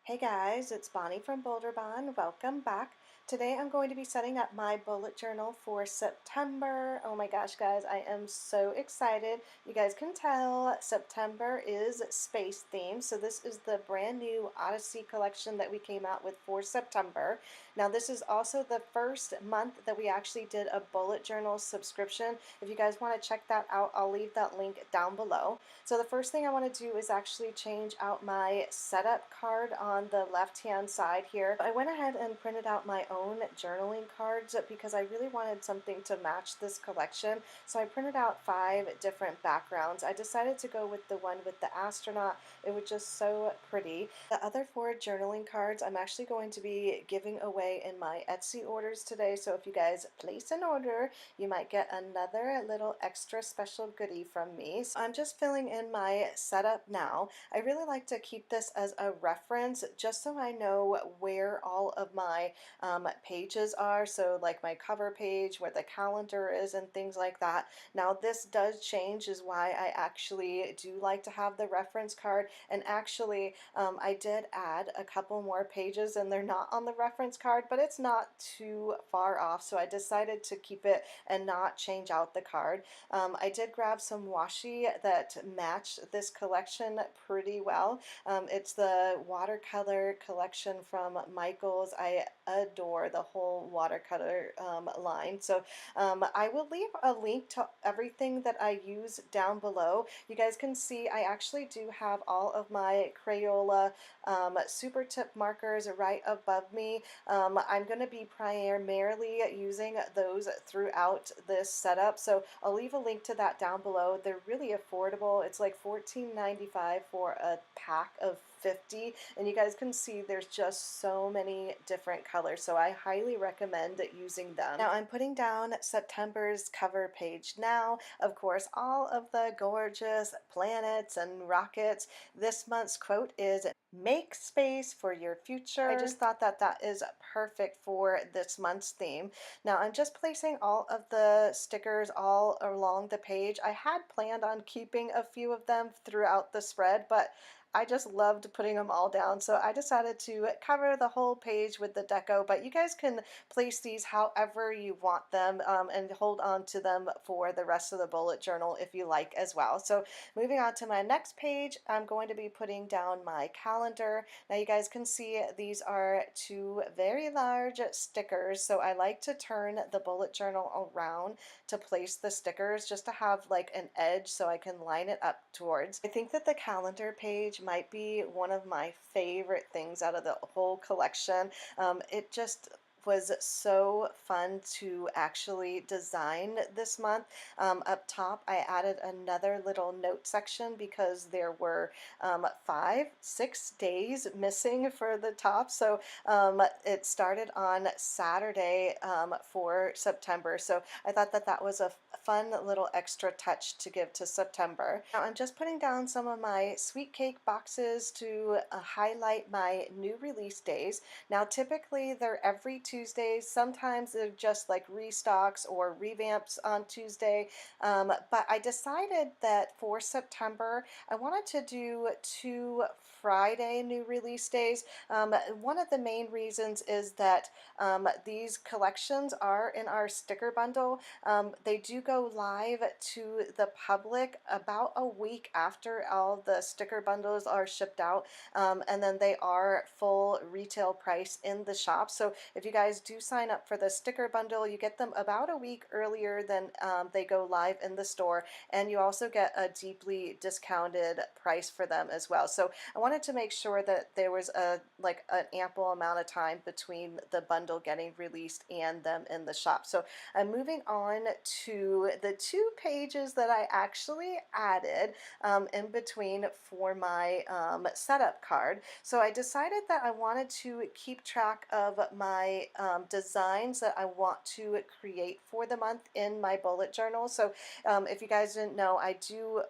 Hey guys, it's Bonnie from Boulder Bond. Welcome back. Today I'm going to be setting up my bullet journal for September. Oh my gosh, guys, I am so excited. You guys can tell September is space themed. So this is the brand new Odyssey collection that we came out with for September. Now this is also the first month that we actually did a bullet journal subscription. If you guys want to check that out, I'll leave that link down below. So the first thing I want to do is actually change out my setup card on the left hand side here. I went ahead and printed out my own journaling cards because I really wanted something to match this collection. So I printed out 5 different backgrounds. I decided to go with the one with the astronaut. It was just so pretty. The other 4 journaling cards I'm actually going to be giving away in my Etsy orders today. So if you guys place an order, you might get another little extra special goodie from me. So I'm just filling in my setup now. I really like to keep this as a reference just so I know where all of my pages are. So like my cover page, where the calendar is and things like that. Now this does change, is why I actually do like to have the reference card. And actually I did add a couple more pages and they're not on the reference card, but it's not too far off. So I decided to keep it and not change out the card. I did grab some washi that matched this collection pretty well. It's the watercolor collection from Michaels. I adore the whole watercolor line. So I will leave a link to everything that I use down below. You guys can see I actually do have all of my Crayola super tip markers right above me. I'm going to be primarily using those throughout this setup, so I'll leave a link to that down below. They're really affordable. It's like $14.95 for a pack of 50, and you guys can see there's just so many different colors, so I highly recommend using them. Now I'm putting down September's cover page now. Of course, all of the gorgeous planets and rockets. This month's quote is, "Make space for your future." I just thought that that is perfect for this month's theme. Now I'm just placing all of the stickers all along the page. I had planned on keeping a few of them throughout the spread, but I just loved putting them all down, so I decided to cover the whole page with the deco, but you guys can place these however you want them and hold on to them for the rest of the bullet journal if you like as well. So moving on to my next page, I'm going to be putting down my calendar. Now you guys can see these are 2 very large stickers, so I like to turn the bullet journal around to place the stickers just to have like an edge so I can line it up towards. I think that the calendar page might be one of my favorite things out of the whole collection. It just was so fun to actually design this month. Up top I added another little note section because there were 6 days missing for the top, so it started on Saturday for September, so I thought that that was a fun little extra touch to give to September. Now I'm just putting down some of my sweet cake boxes to highlight my new release days. Now typically they're every Tuesday. Sometimes they're just like restocks or revamps on Tuesday, but I decided that for September I wanted to do 2 Friday new release days. One of the main reasons is that these collections are in our sticker bundle. They do go live to the public about a week after all the sticker bundles are shipped out, and then they are full retail price in the shop. So if you guys do sign up for the sticker bundle, you get them about a week earlier than they go live in the store, and you also get a deeply discounted price for them as well. So I wanted to make sure that there was an ample amount of time between the bundle getting released and them in the shop. So I'm moving on to the 2 pages that I actually added in between for my setup card. So I decided that I wanted to keep track of my designs that I want to create for the month in my bullet journal. So if you guys didn't know, I do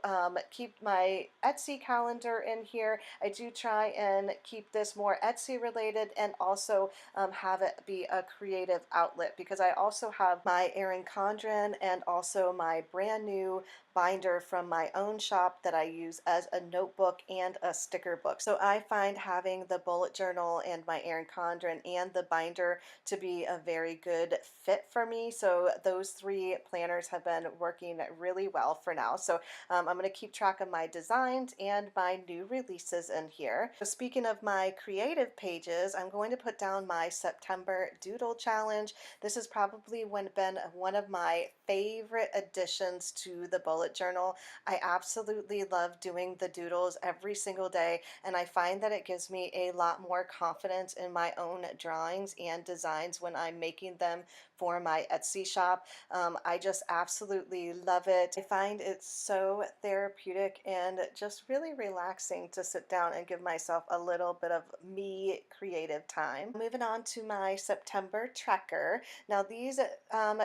keep my Etsy calendar in here. I I do try and keep this more Etsy related and also have it be a creative outlet, because I also have my Erin Condren and also my brand new binder from my own shop that I use as a notebook and a sticker book. So I find having the bullet journal and my Erin Condren and the binder to be a very good fit for me. So those three planners have been working really well for now. So I'm going to keep track of my designs and my new releases in here. So speaking of my creative pages, I'm going to put down my September Doodle Challenge. This has probably been one of my favorite additions to the bullet journal. I absolutely love doing the doodles every single day, and I find that it gives me a lot more confidence in my own drawings and designs when I'm making them for my Etsy shop. I just absolutely love it. I find it so therapeutic and just really relaxing to sit down and give myself a little bit of me creative time. Moving on to my September tracker. Now these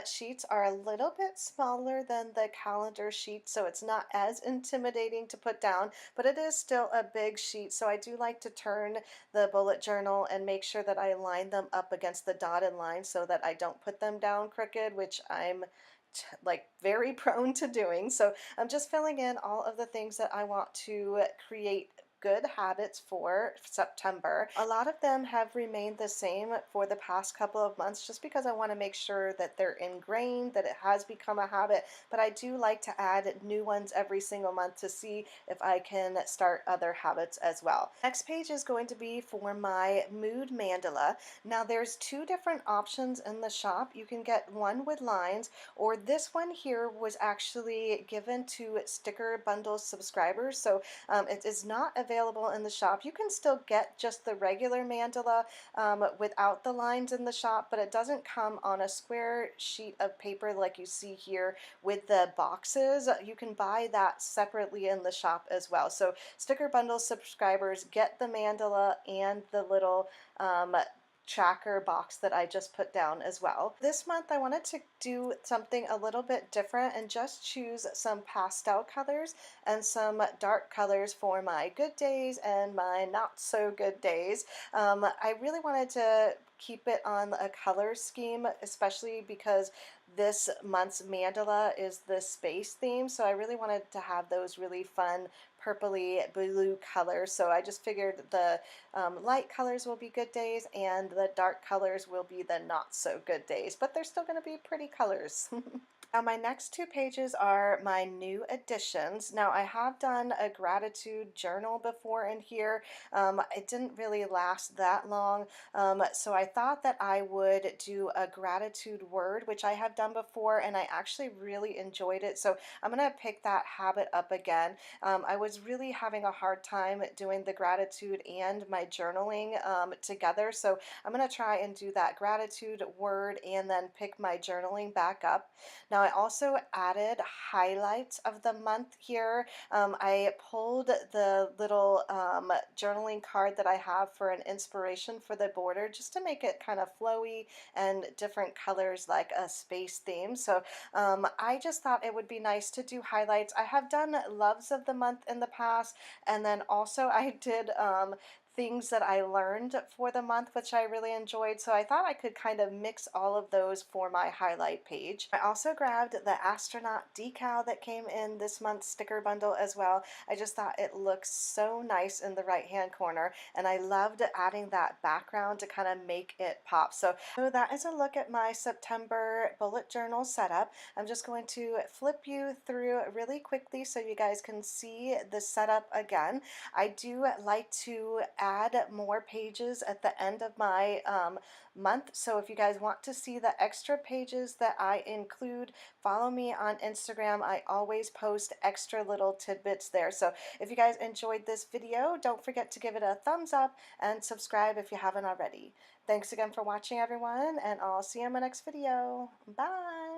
sheets are a little bit smaller than the calendar sheet, so it's not as intimidating to put down, but it is still a big sheet. So I do like to turn the bullet journal and make sure that I line them up against the dotted line so that I don't put them down crooked, which I'm like very prone to doing. So I'm just filling in all of the things that I want to create good habits for September. A lot of them have remained the same for the past couple of months just because I want to make sure that they're ingrained, that it has become a habit, but I do like to add new ones every single month to see if I can start other habits as well. Next page is going to be for my mood mandala. Now there's two different options in the shop. You can get one with lines, or this one here was actually given to Sticker Bundle subscribers, so it is not available in the shop. You can still get just the regular mandala without the lines in the shop, but it doesn't come on a square sheet of paper like you see here with the boxes. You can buy that separately in the shop as well. So Sticker Bundle subscribers get the mandala and the little tracker box that I just put down as well. This month I wanted to do something a little bit different and just choose some pastel colors and some dark colors for my good days and my not so good days. I really wanted to keep it on a color scheme, especially because this month's mandala is the space theme, so I really wanted to have those really fun purpley blue colors. So I just figured the light colors will be good days and the dark colors will be the not so good days, but they're still going to be pretty colors. Now my next two pages are my new additions. Now I have done a gratitude journal before in here. It didn't really last that long, so I thought that I would do a gratitude word, which I have done before, and I actually really enjoyed it. So I'm going to pick that habit up again. I was really having a hard time doing the gratitude and my journaling together, so I'm going to try and do that gratitude word and then pick my journaling back up. Now I also added highlights of the month here. I pulled the little journaling card that I have for an inspiration for the border just to make it kind of flowy and different colors like a space theme. So I just thought it would be nice to do highlights. I have done loves of the month in the past, and then also I did things that I learned for the month, which I really enjoyed. So I thought I could kind of mix all of those for my highlight page. I also grabbed the astronaut decal that came in this month's sticker bundle as well. I just thought it looks so nice in the right hand corner, and I loved adding that background to kind of make it pop. So that is a look at my September bullet journal setup. I'm just going to flip you through really quickly so you guys can see the setup again. I do like to add more pages at the end of my month, so if you guys want to see the extra pages that I include, follow me on Instagram. I always post extra little tidbits there. So if you guys enjoyed this video, don't forget to give it a thumbs up and subscribe if you haven't already. Thanks again for watching, everyone, and I'll see you in my next video. Bye!